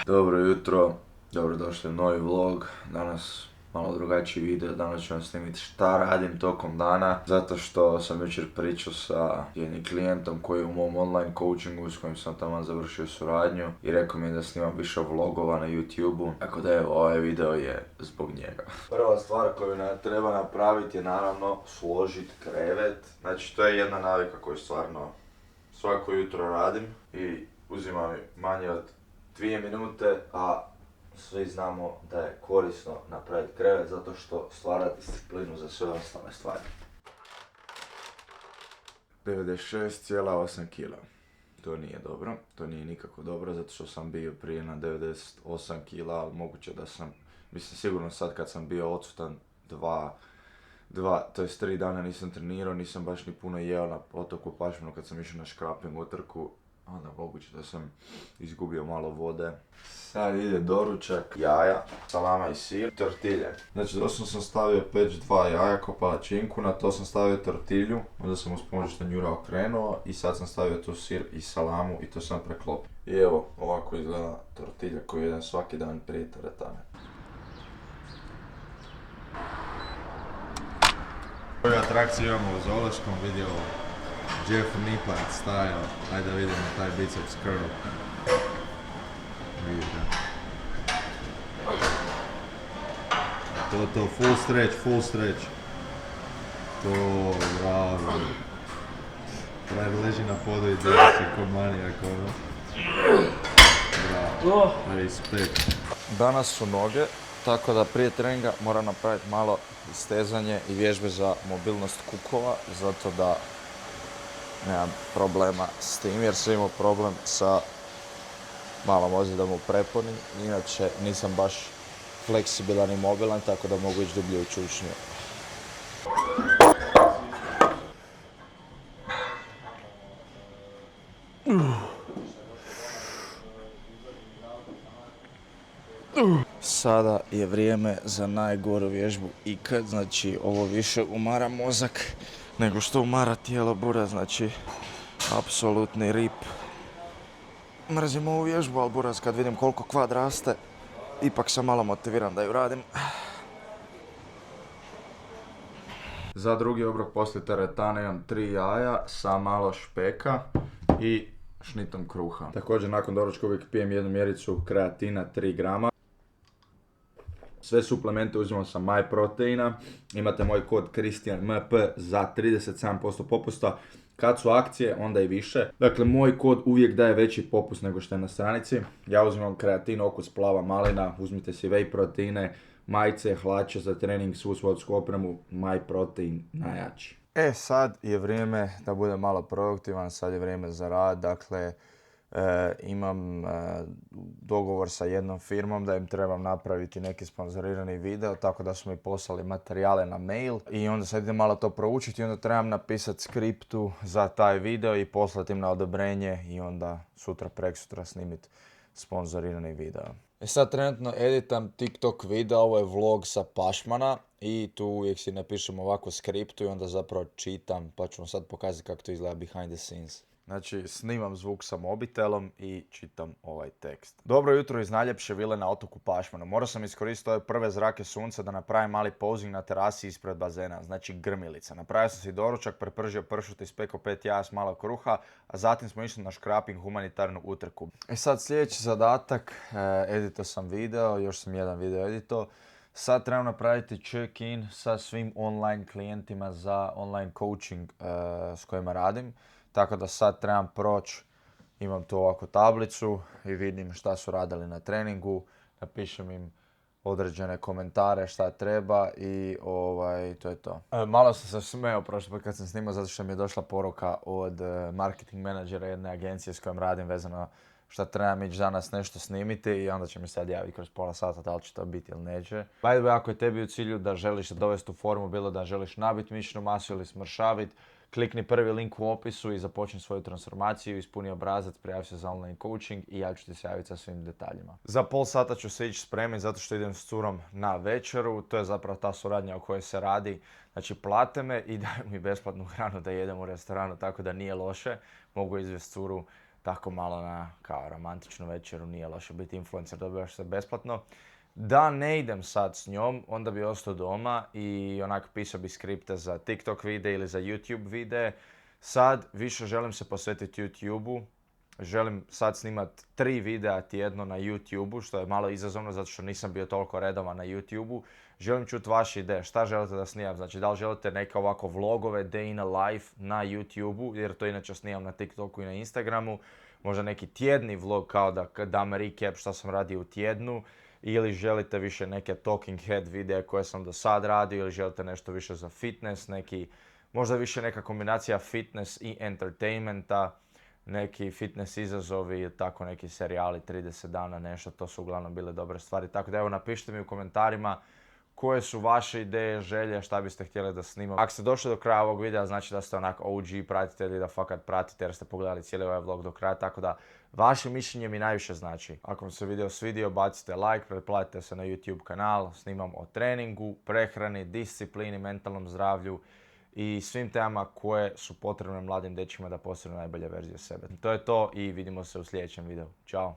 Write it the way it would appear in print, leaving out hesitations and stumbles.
Dobro jutro, dobrodošli u novi vlog. Danas malo drugačiji video, danas ću vam snimiti šta radim tokom dana. Zato što sam jučer pričao sa jednim klijentom koji je u mom online coachingu s kojim sam tamo završio suradnju i rekao mi da snimam više vlogova na YouTube-u. Tako da evo, ovaj video je zbog njega. Prva stvar koju treba napraviti je naravno složiti krevet. Znači to je jedna navika koju stvarno svako jutro radim i uzima mi manje od 2 minute, a svi znamo da je korisno napraviti krevet zato što stvara disciplinu za sve ostale stvari. 96,8 kg. To nije dobro, to nije nikako dobro zato što sam bio prije na 98 kg, ali moguće da sam, mislim sigurno sad kad sam bio odsutan to jest 3 dana nisam trenirao, nisam baš ni puno jeo na otoku Pašmanu kad sam išao na škraping utrku. Onda moguće da sam izgubio malo vode. Sad ide doručak, jaja, salama i sir, tortilje. Znači doslovno sam stavio peć 2 jaja ko palačinku, na to sam stavio tortilju, onda sam uz pomoć tanjura okrenuo i sad sam stavio tu sir i salamu i to sam preklopio. I evo, ovako izgleda tortilja koju jedem svaki dan prije teretane. Koju atrakciju imamo u zoološkom, vidi ovo. Jeff Nippard stajao, ajde da vidimo taj biceps curl. Vidite. To, full stretch. To, bravo. Frajer leži na podu i deli se ko manijak, ono. Bravo, respekt. Danas su noge, tako da prije treninga moram napraviti malo istezanje i vježbe za mobilnost kukova, zato da nemam problema s tim jer sam imao problem sa malom ozljedom u preponi. Inače nisam baš fleksibilan i mobilan, tako da mogu ići dublje u čučnju. Sada je vrijeme za najgoru vježbu ikad, znači ovo više umara mozak nego što umara tijelo bura, znači apsolutni rip. Mrzim ovu vježbu, ali buraz kad vidim koliko kvad raste, ipak sam malo motiviran da ju radim. Za drugi obrok poslije teretane imam 3 jaja sa malo špeka i šnitom kruha. Također nakon doručka uvijek pijem jednu mjericu kreatina 3 grama. Sve suplemente uzimam sa MyProteina, imate moj kod ChristianMP za 37% popusta. Kad su akcije, onda i više. Dakle, moj kod uvijek daje veći popust nego što je na stranici. Ja uzimam kreatin, okus plava malina, uzmite si whey proteine, majice, hlače za trening, svu svodsku opremu, MyProtein najjači. Sad je vrijeme da budem malo produktivan, sad je vrijeme za rad, dakle, imam dogovor sa jednom firmom da im trebam napraviti neki sponzorirani video, tako da su mi poslali materijale na mail i onda sad idem malo to proučiti i onda trebam napisati skriptu za taj video i poslati im na odobrenje i onda sutra preksutra snimiti sponzorirani video. Sad trenutno editam TikTok video, ovo je vlog sa Pašmana i tu uvijek si napišem ovako skriptu i onda zapravo čitam, pa ću vam sad pokazati kako to izgleda behind the scenes. Znači, snimam zvuk sa mobitelom i čitam ovaj tekst. Dobro jutro iz najljepše vile na otoku Pašmanu. Morao sam iskoristiti ove prve zrake sunca da napravim mali posing na terasi ispred bazena, znači grmilica. Napravio sam si doručak, prepržio pršut i spekao 5 jaja s malo kruha, a zatim smo išli na škraping humanitarnu utrku. Sad sljedeći zadatak, editao sam video, još sam jedan video editao. Sad trebam napraviti check-in sa svim online klijentima za online coaching s kojima radim. Tako da sad trebam proći, imam tu ovako tablicu i vidim šta su radili na treningu, napišem im određene komentare šta treba i to je to. Malo sam se smeo prošli put kad sam snimao zato što mi je došla poruka od marketing menadžera jedne agencije s kojom radim vezano šta trebam ići danas nešto snimiti i onda će mi sad javiti kroz pola sata da li će to biti ili neće. By the way, ako je tebi u cilju da želiš se dovesti u formu, bilo da želiš nabiti mišićnu masu ili smršaviti, klikni prvi link u opisu i započni svoju transformaciju, ispuni obrazac, prijavi se za online coaching i ja ću ti se javiti sa svim detaljima. Za pol sata ću se ići spremiti zato što idem s curom na večeru, to je zapravo ta suradnja o kojoj se radi. Znači plate me i daju mi besplatnu hranu da jedem u restoranu, tako da nije loše, mogu izvesti curu tako malo na kao romantičnu večeru, nije loše biti influencer, dobivaš se besplatno. Da ne idem sad s njom, onda bi ostao doma i onak pisao bi skripte za TikTok videe ili za YouTube videe. Sad više želim se posvetiti YouTube-u. Želim sad snimat 3 videa tjedno na YouTube-u, što je malo izazovno zato što nisam bio toliko redovan na YouTube-u. Želim čuti vaše ideje, šta želite da snimam, znači da li želite neke ovako vlogove, day in a life na YouTube-u, jer to inače snimam na TikToku i na Instagramu. Možda neki tjedni vlog kao da dam recap šta sam radio u tjednu. Ili želite više neke talking head videe koje sam do sad radio, ili želite nešto više za fitness, možda više neka kombinacija fitness i entertainmenta, neki fitness izazovi, tako neki serijali, 30 dana, nešto, to su uglavnom bile dobre stvari. Tako da evo, napišite mi u komentarima koje su vaše ideje, želje, šta biste htjeli da snimam. Ako ste došli do kraja ovog videa, znači da ste onak OG pratitelji, da fakat pratite jer ste pogledali cijeli ovaj vlog do kraja, tako da vaše mišljenje mi najviše znači. Ako vam se video svidio, bacite like, pretplatite se na YouTube kanal, snimam o treningu, prehrani, disciplini, mentalnom zdravlju i svim temama koje su potrebne mladim dečkima da postanu najbolje verzije sebe. To je to i vidimo se u sljedećem videu. Ćao!